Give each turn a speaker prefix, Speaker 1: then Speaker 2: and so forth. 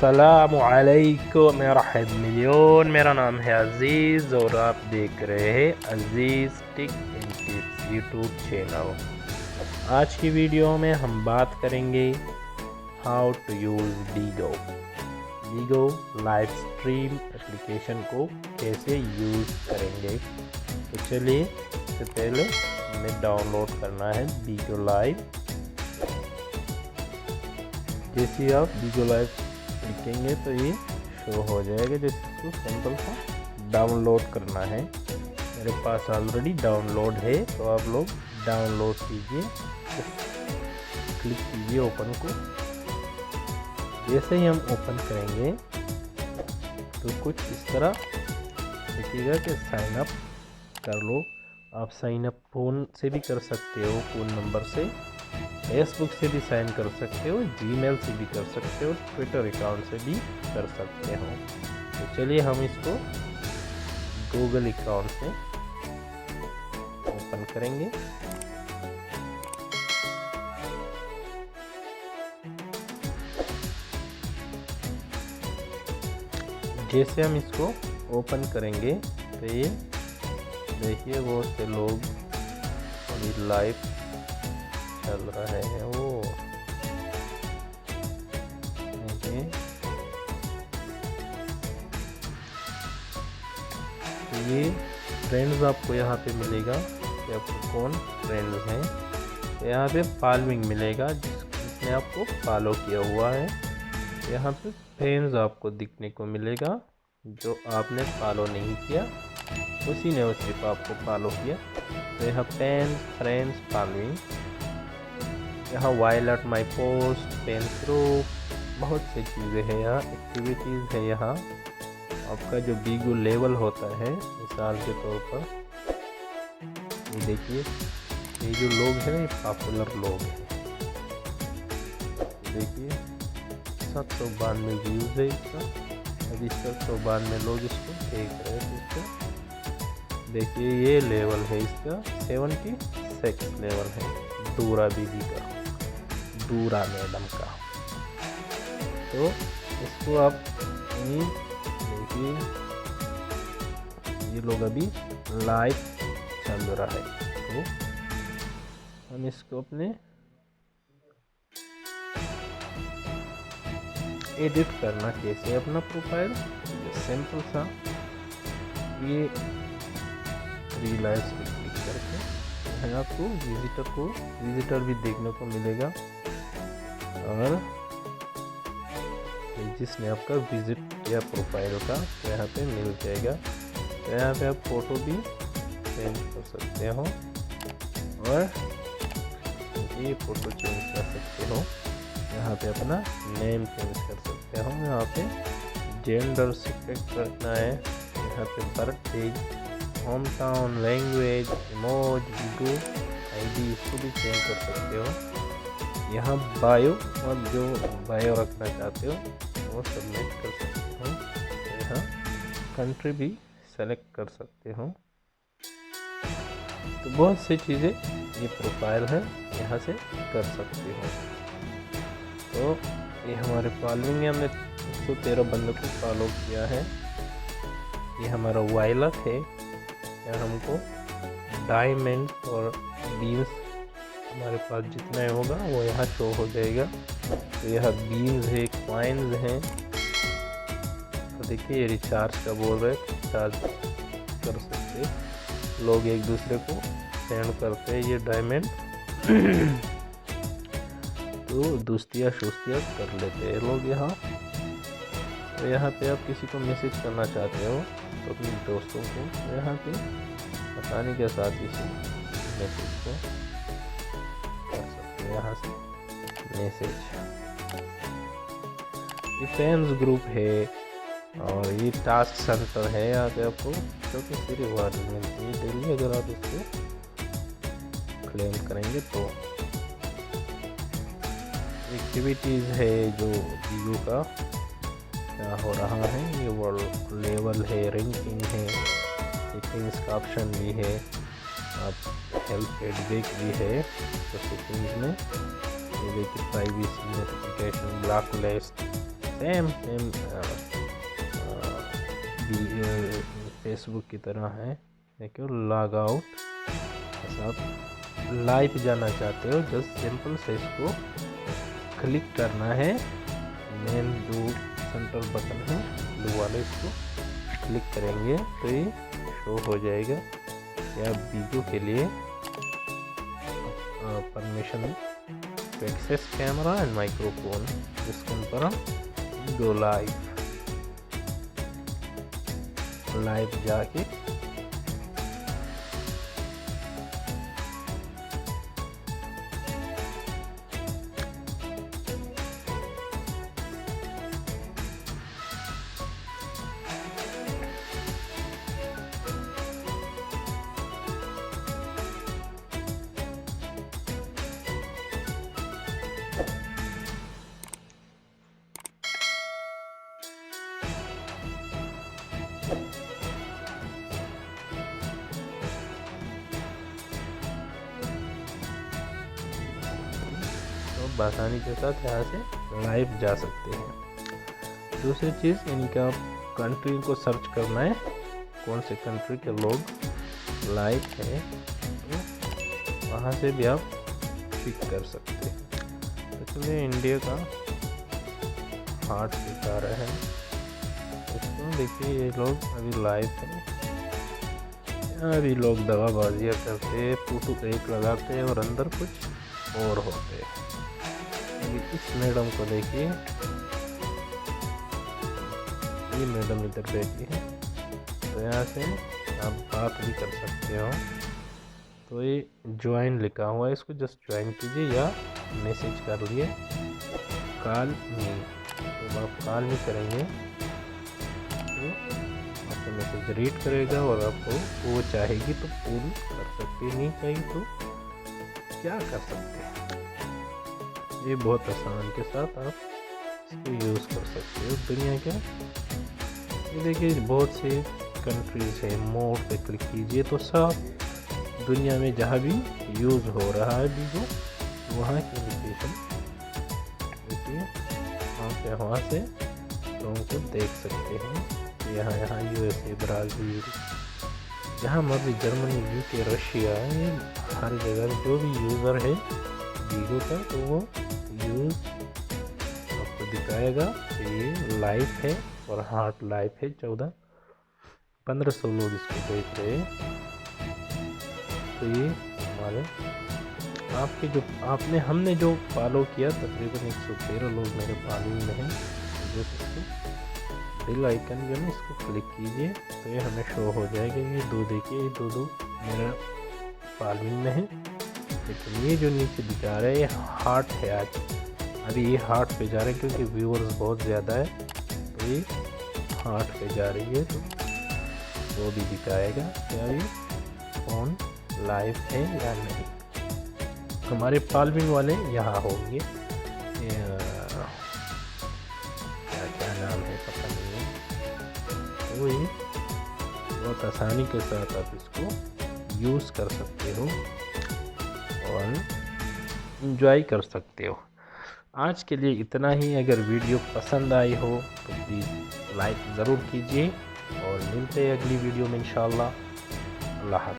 Speaker 1: अस्सलामुअलैकुम मरहब मिलियन। मेरा नाम है अज़ीज़ और आप देख रहे हैं Aziz tick and tips YouTube channel. आज की वीडियो में हम बात करेंगे how to use Bigo live stream application को कैसे यूज़ करेंगे। तो चलिए, इससे पहले हमें डाउनलोड करना है बीगो लाइव। जैसे आप बीगो लाइव लिखेंगे तो ये शो हो जाएगा। जैसे इसको सिंपल सा डाउनलोड करना है। मेरे पास ऑलरेडी डाउनलोड है, तो आप लोग डाउनलोड कीजिए, क्लिक कीजिए ओपन को। जैसे ही हम ओपन करेंगे तो कुछ इस तरह दिखेगा कि साइन अप कर लो। आप साइन अप फ़ोन से भी कर सकते हो, फ़ोन नंबर से, फेसबुक से भी साइन कर सकते हो, जीमेल से भी कर सकते हो, ट्विटर अकाउंट से भी कर सकते हो। तो चलिए हम इसको गूगल अकाउंट से ओपन करेंगे। जैसे हम इसको ओपन करेंगे तो ये देखिए बहुत से लोग अभी लाइव चल रहे हैं। वो देखिए, तो ये फ्रेंड्स आपको यहाँ पे मिलेगा कि आपको कौन फ्रेंड्स हैं। तो यहाँ पे फॉलोइंग मिलेगा जिसने आपको फॉलो किया हुआ है। यहाँ पे फ्रेंड्स आपको दिखने को मिलेगा, जो आपने फॉलो नहीं किया उसी ने सिर्फ आपको फॉलो किया। तो यहाँ फ्रेंड्स फॉलोइंग, यहाँ violet my post, pen through, बहुत सी चीज़ें हैं। यहाँ एक्टिविटीज़ है। यहाँ आपका जो बीगो लेवल होता है, मिसाल के तौर पर ये देखिए, ये जो लोग हैं ये पॉपुलर लोग हैं। देखिए 792 व्यूज़ है इसका, अभी 792 लोग इसको देख रहे हैं। इसको देखिए, ये लेवल है इसका 76 लेवल है दूरा दीदी का, दूरा मैडम का। तो इसको आप देखिए, ये लोग अभी लाइव चल रहा है। तो हम इसको अपने एडिट करना कैसे अपना प्रोफाइल, सिंपल सा ये थ्री लाइन्स पे क्लिक करके आपको विजिटर भी देखने को मिलेगा, और जिसने आपका विजिट किया प्रोफाइल का तो यहाँ पे मिल जाएगा। तो यहाँ पे आप फोटो भी चेंज कर सकते हो, और ये फोटो चेंज कर सकते हो। यहाँ पे अपना नेम चेंज कर सकते हो। यहाँ पे जेंडर सिलेक्ट करना है। यहाँ पे birthday, home town, language, emoji, video, ID, इसको भी चेंज कर सकते हो। यहाँ बायो, और जो बायो रखना चाहते हो वो सबमिट कर सकते हो। यहाँ कंट्री भी सेलेक्ट कर सकते हो। तो बहुत सी चीज़ें ये प्रोफाइल है, यहाँ से कर सकते हो। तो ये हमारे फॉलोइंग है, हमने 113 बंदों को फॉलो किया है। ये हमारा वायलट है। यहाँ हमको डायमंड और बीन्स हमारे पास जितना होगा वो यहाँ शो हो जाएगा। तो यहाँ बीन्स है, कॉइन्स हैं। तो देखिए, ये रिचार्ज का बोल रहे हैं, रिचार्ज कर सकते लोग, एक दूसरे को सेंड करते हैं ये डायमंड। तो दोस्तियाँ शोस्तियाँ कर लेते हैं लोग यहाँ। तो यहाँ पे आप किसी को मैसेज करना चाहते हो तो अपने दोस्तों को यहाँ पे बताने के साथ इसी मैसेज को कर सकते हैं। यहाँ से मैसेज, ये फैंस ग्रुप है, और ये टास्क सेंटर है। यहाँ पे आपको छोटी सी रिवार्ड मिलती है डेली, अगर आप इसको क्लेम करेंगे तो। एक्टिविटीज़ है जो बीगो का क्या हो रहा है, ये वर्ल्ड लेवल है, रैंकिंग है, सेटिंग्स का ऑप्शन भी है, आप हेल्प फीडबैक भी है। तो सेटिंग्स में ये देखिए, privacy, notification, block list, same Facebook की तरह है। देखो लॉग आउट, ऐसा आप लाइव जाना चाहते हो जस्ट सिंपल से इसको क्लिक करना है। मेन जो सेंटर बटन है ब्लू वाले, इसको क्लिक करेंगे तो ये शो हो जाएगा या बीगो के लिए permission to access camera and microphone. इसके ऊपर हम गो लाइव जाके आसानी के साथ यहाँ से लाइव जा सकते हैं। दूसरी चीज़ यानी कि आप कंट्री को सर्च करना है, कौन से कंट्री के लोग लाइव हैं, तो वहाँ से भी आप पिक कर सकते हैं। तो चलिए इंडिया का हार्ट दिखा रहे हैं इसको, देखिए ये लोग अभी लाइव हैं। यहाँ भी लोग दगाबाजियाँ करते, फोटो एक लगाते और अंदर कुछ और होते हैं। अभी इस मैडम को देखिए, ये मैडम इधर बैठी है, तो यहाँ से आप बात भी कर सकते हो। तो ये ज्वाइन लिखा हुआ है, इसको जस्ट ज्वाइन कीजिए या मैसेज कर लिए कॉल मी। तो आप कॉल मी करेंगे तो आपका मैसेज रीड करेगा और आपको वो चाहेगी तो पूरी कर सकते हैं, नहीं चाहिए तो क्या कर सकते हैं। ये बहुत आसान के साथ आप इसको यूज़ कर सकते हो दुनिया के। ये देखिए बहुत से कंट्रीज है, मोड पे क्लिक कीजिए तो सब दुनिया में जहाँ भी यूज़ हो रहा है बीगो, वहाँ की लोकेशन देखिए, वहाँ से तो उनको देख सकते हैं। यहाँ यूएसए, ब्राज़ील, जहाँ मर्जी, जर्मनी, यूके, रशिया, हर जगह जो भी यूज़र है बीगो का तो वो यूज़ आपको दिखाएगा कि ये लाइव है और हार्ट लाइव है। 1400-1500 लोग इसको देख रहे हैं। तो ये हमारे आपके जो हमने जो फॉलो किया, तकरीबन 113 लोग मेरे फॉलोइंग में हैं। जो इसको बेल आइकन जो है इसको क्लिक कीजिए तो ये हमें शो हो जाएगा। ये देखिए, ये दो मेरा फॉलोइंग में है। लेकिन ये जो नीचे दिखा रहा है ये हार्ट है। आज अभी ये हार्ट पे जा रहे हैं क्योंकि व्यूअर्स बहुत ज़्यादा है, तो ये हार्ट पे जा रही है। तो वो भी दिखाएगा क्या ये फोन लाइव है या नहीं। हमारे फॉलोइंग वाले यहाँ होंगे, क्या नाम है पता नहीं है। तो ये बहुत आसानी के साथ आप इसको यूज़ कर सकते हो और इंजॉय कर सकते हो। आज के लिए इतना ही। अगर वीडियो पसंद आई हो तो प्लीज़ लाइक ज़रूर कीजिए और मिलते हैं अगली वीडियो में इंशाल्लाह। अल्लाह हाफ़िज़।